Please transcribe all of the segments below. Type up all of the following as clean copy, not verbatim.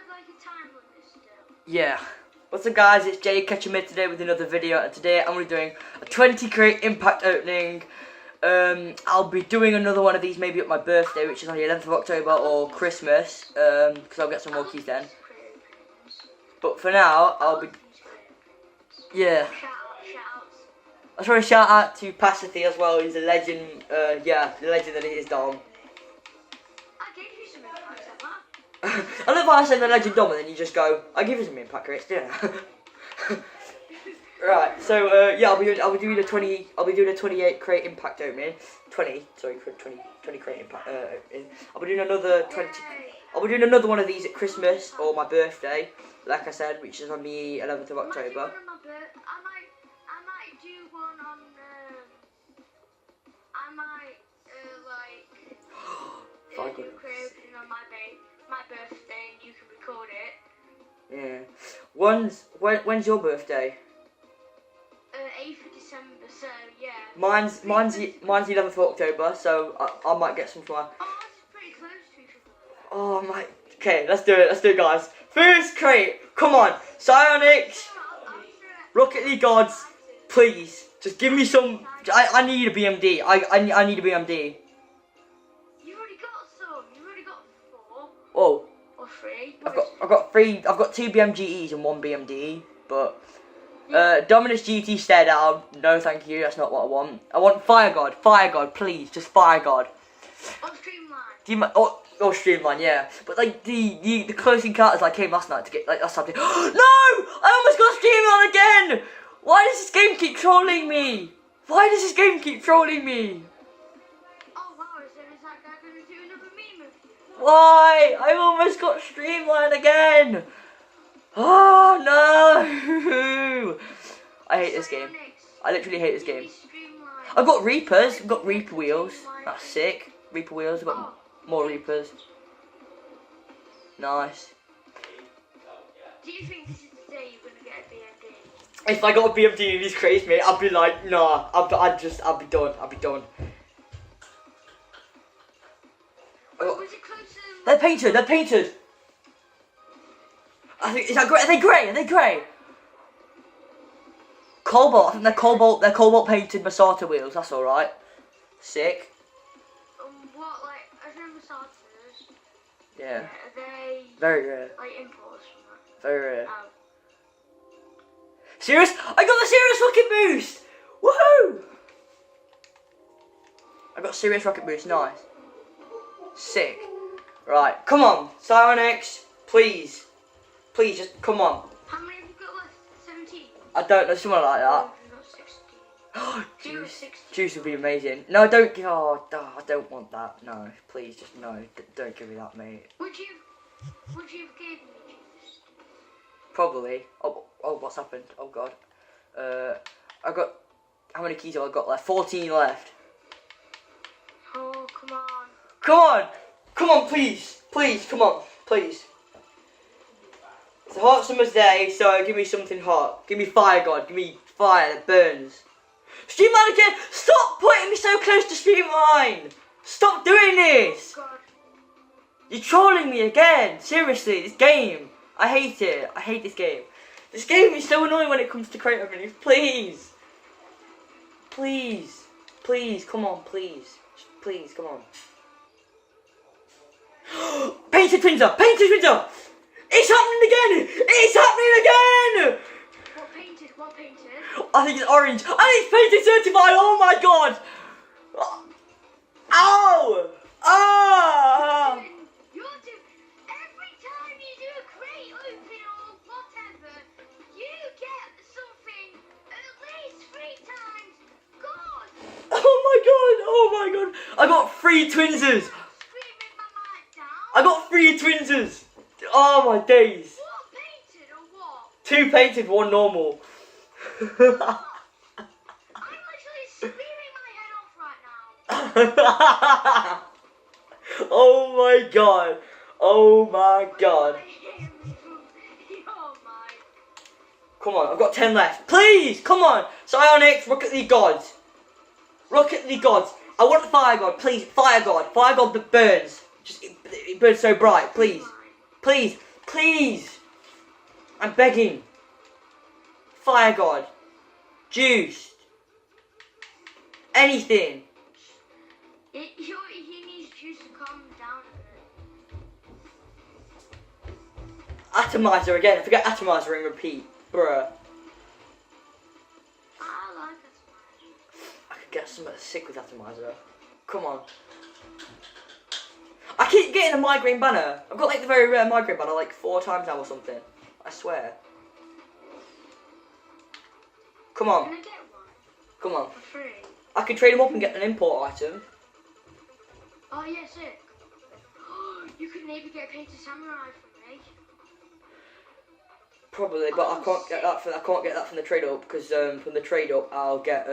like a time limit still? Yeah. What's up guys, it's Jay Ketchum here today with another video, and today I'm going to be doing a 20 crate impact opening. I'll be doing another one of these maybe at my birthday, which is on the 11th of October, or Christmas, because I'll get some more keys then. But for now, I'll be... Yeah. I just want to shout out to Pasathy as well, he's a legend, yeah, the legend that he is, Dom. I love how I say the legend Dom and then you just go, I give you some impact crates, didn't I? Right, so yeah, I'll be doing a 28 crate impact opening. 20 crate impact opening. I'll be doing another 20. I'll be doing another one of these at Christmas or my birthday, like I said, which is on the 11th of October. I might do one on I might like do a crate opening on my birthday and you can record it. Yeah. When's your birthday? 8th of December, so yeah. Mine's the 11th of October, so I might get some for my... Oh, this is pretty close to each other. Oh my... Okay, let's do it guys. First crate, come on. Psionics, Rocket League gods, please. Just give me some... I need a BMD. I need a BMD. You've already got some. You've already got 4. Oh. Or 3. I've got 3. I've got 2 BMGEs and 1 BMD, but... Dominus GT stare down. No, thank you. That's not what I want. I want Fire God, please, just Fire God. Or Streamline. Or Streamline, yeah. But like the close encounters like came last night to get like that's something. No! I almost got Streamline again. Why does this game keep trolling me? Why does this game keep trolling me? Oh wow! Is that guy gonna do another meme of you? Why? I almost got Streamline again. Oh no! I hate this game. I literally hate this game. I've got Reapers. I've got Reaper wheels. That's sick. Reaper wheels. I've got more Reapers. Nice. Do you think this is the day you're gonna get a BMD? If I got a BMD in these crates, mate, I'd be like, nah. I'd be done. I'd be done. Was it close to... They're painted. They're painted. I think, is that grey? Are they grey? Are they grey? Cobalt. I think they're cobalt. They're cobalt painted Masata wheels. That's all right. Sick. What like? I remember Masatas. Yeah. Are they very rare? Like imports from that. Very rare. Oh. Serious? I got the Serious Rocket Boost. Woohoo! I got Serious Rocket Boost. Nice. Sick. Right. Come on, Psionics, please. Please, just come on. How many have you got left? 17? I don't know, something like that. Oh, Juice. Juice would be amazing. No, don't. Oh, I don't want that. No, please, just no. Don't give me that, mate. Would you have given me Juice? Probably. Oh, what's happened? Oh God. I got. How many keys have I got left? 14 left. Oh, come on. Come on, come on, please, come on, please. It's a hot summer's day, so give me something hot. Give me Fire God. Give me fire that burns. Streamline again! Stop putting me so close to Streamline! Stop doing this! God. You're trolling me again. Seriously, this game. I hate it. I hate this game. This game is so annoying when it comes to crate openings. Please. Please. Please, come on, please. Please, come on. Painted Twinser! Painted Twinser! It's happening again! It's happening again! What painted? I think it's orange. And it's painted certified! Oh my god! Ow! Ah! Every time you do a crate open or whatever, you get something at least 3 times. God! Oh my god! I got 3 Twinsers! I got 3 Twinsers! Oh my days! What painted or what? 2 painted, 1 normal. I'm literally screaming my head off right now. Oh my god! Oh my god! Oh my. Come on, I've got 10 left. Please, come on! Psionics, Rocket League gods. Rocket League gods. I want Fire God, please, Fire God. Fire God that burns. Just, it burns so bright, please. Please, Please. I'm begging. Fire God. Juiced. Anything. He needs juice to calm him down a bit. Atomizer again. I forget Atomizer and repeat. Bruh. I like Atomizer. I could get something sick with Atomizer. Come on. I keep getting a migraine banner. I've got like the very rare migraine banner like 4 times now or something. I swear. Come on. Can I get one? Come on. For free? I could trade them up and get an import item. Oh yeah, sick. You could maybe get a painted samurai from me. Probably, but I can't get that from the trade up because from the trade up I'll get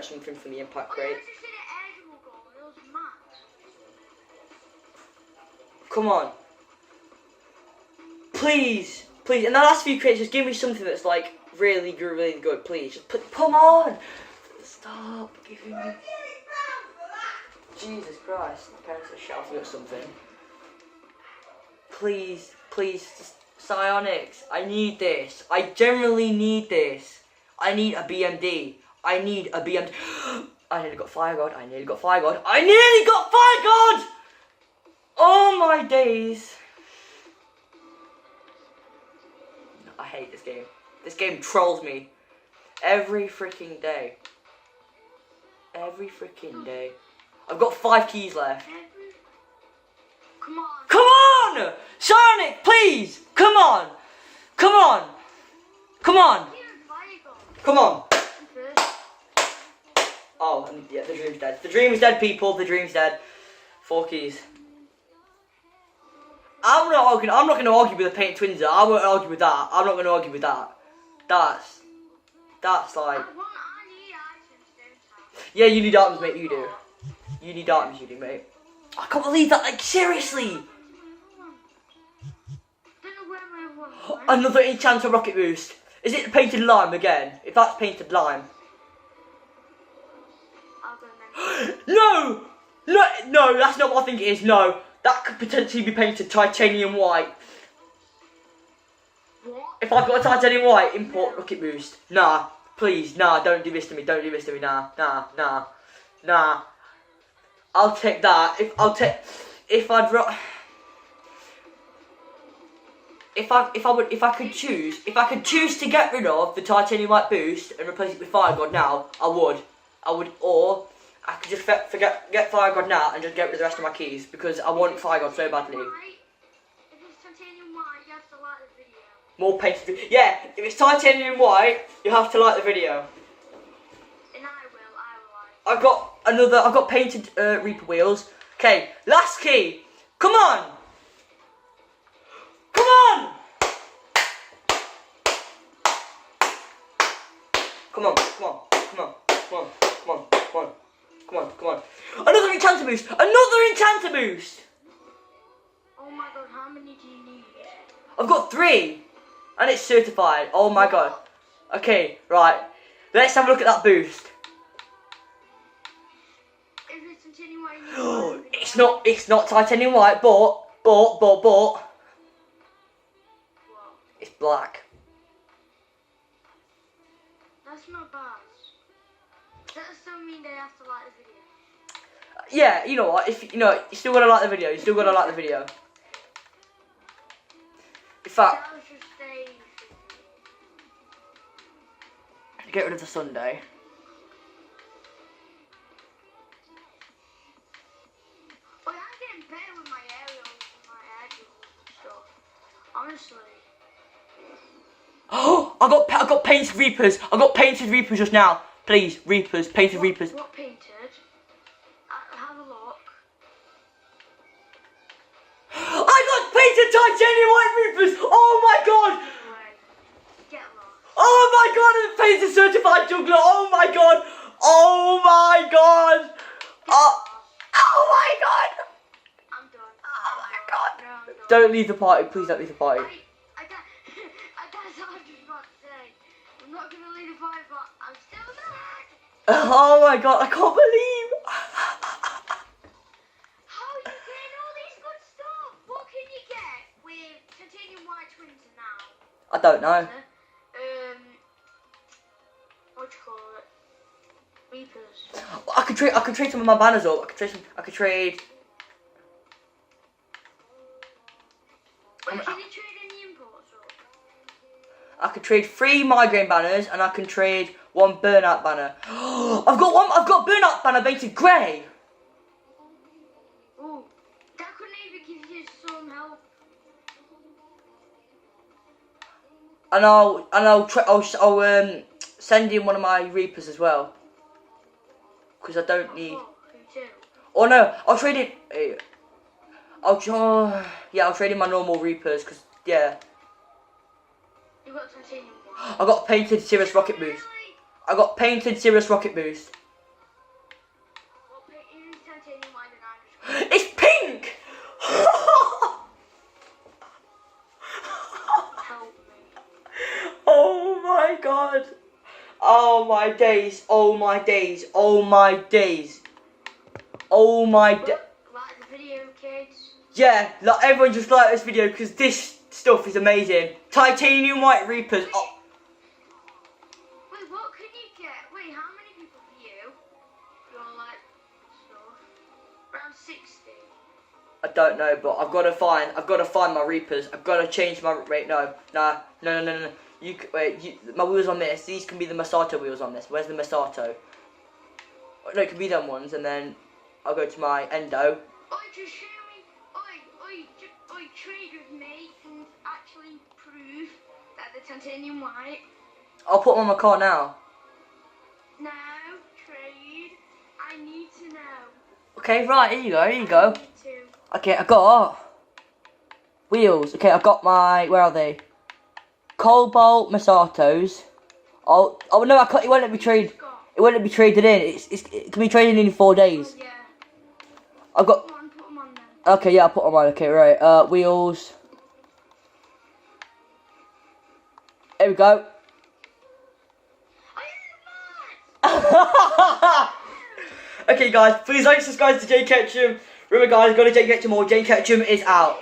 something from the impact Oh, crate. yeah, I just did an air goal and it was mad. Come on. Please, please. In the last few crates, just give me something that's like really good, please. Just come on. Stop giving me. Jesus Christ, my parents are shouting at something. Please, please, just Psionics, I need this. I generally need this. I need a BMD. I need a BMD. I nearly got Fire God. I nearly got Fire God. I nearly got Fire God! Oh my days. I hate this game. This game trolls me. Every freaking day. Every freaking day. I've got 5 keys left. Come on. Come on! Sonic, please! Come on! Come on! Come on! Come on! Oh, and yeah, the dream's dead. The dream's dead, people. The dream's dead. 4 keys. I'm not going to argue with the Painted Twinser. I won't argue with that. I'm not going to argue with that. That's like... Yeah, you need items, mate. You do. You need items, you do, mate. I can't believe that. Like, seriously. Another enchanter rocket boost. Is it painted lime again? If that's painted lime. No! No, no, that's not what I think it is. No, that could potentially be painted titanium white. What? If I've got a titanium white, import rocket boost. Nah, please, nah, don't do this to me. Don't do this to me. Nah, nah, nah, nah. I'll take that. If I could choose to get rid of the titanium white boost and replace it with Fire God now, I would, or I could just get Fire God now and just get rid of the rest of my keys because I want Fire God so badly. If it's titanium white, you have to like the video. More painted. Yeah, if it's titanium white, you have to like the video. And I will like. I've got painted Reaper wheels. Okay, last key. Come on. Come on. Come on, come on, come on, come on, come on, come on, come on, come on. Another enchanter boost. Another enchanter boost. Oh my god, how many do you need? I've got 3. And it's certified. Oh my god. Okay, right. Let's have a look at that boost. It's not titanium white, but it's black. That's not bad. That still mean they have to like the video. Yeah, you know what? If you know, you still gotta like the video. You still gotta like the video. In fact, That was just get rid of the Sunday. But I'm getting better with my aerials and my aerials and stuff. Honestly. Oh, I got painted Reapers. I got painted Reapers just now. Please, Reapers, painted Reapers. What painted? Have a look. I got painted titanium white Reapers. Oh my god. Anyway, get lost. Oh my god, and painted certified juggler. Oh my god. Oh my god. Oh my god. I'm done. Oh my god. No, I'm done. Don't leave the party. Please don't leave the party. That's what I was just about to say. I'm not gonna leave the party, but I'm still back. Oh my god, I can't believe. How are you getting all these good stuff? What can you get with I don't know. What do you call it? Reapers. I could trade some of my banners up. I could trade. Wait, can you trade any imports up? I could trade 3 migraine banners, and I can trade 1 burnout banner. I've got burnout banner painted grey. Ooh, that could maybe give you some help. And I'll send in one of my reapers as well. Because I don't need. Who do? Oh no, I'll trade it. I'll trade in my normal reapers. Cause yeah. You got titanium one. I got painted Sirius rocket boost. Really? I got painted Sirius rocket boost. Well, it is titanium one and I'm just It's pink. help me. Oh my god. Oh my days. Oh my days. Oh my days. Oh my days. Like the video, kids. Yeah, like everyone just like this video because this stuff is amazing. Titanium white reapers. Oh, Wait, what can you get? Wait, how many people view your like stuff? Around 60. I don't know, but I've got to find my reapers. I've got to change my wait. No. My wheels on this. These can be the Masato wheels on this. Where's the Masato? No, it can be them ones, and then I'll go to my Endo. Oi, just show me. Oi, trade with me and actually prove that the titanium white. I'll put them on my car now. No, trade. I need to know. Okay, right, here you go. I need to. Okay, I got wheels. Okay, I've got my. Where are they? Cobalt Masatos. Oh no! I can't. It won't let me trade. It won't let me trade it in. It can be traded in 4 days. Oh, yeah. I've got. Put them on then. Okay, yeah, I'll put them on. Okay, right. Wheels. There we go. Okay, guys, please like and subscribe to Jay Ketchum. Remember, guys, go to Jay Ketchum or Jay Ketchum is out.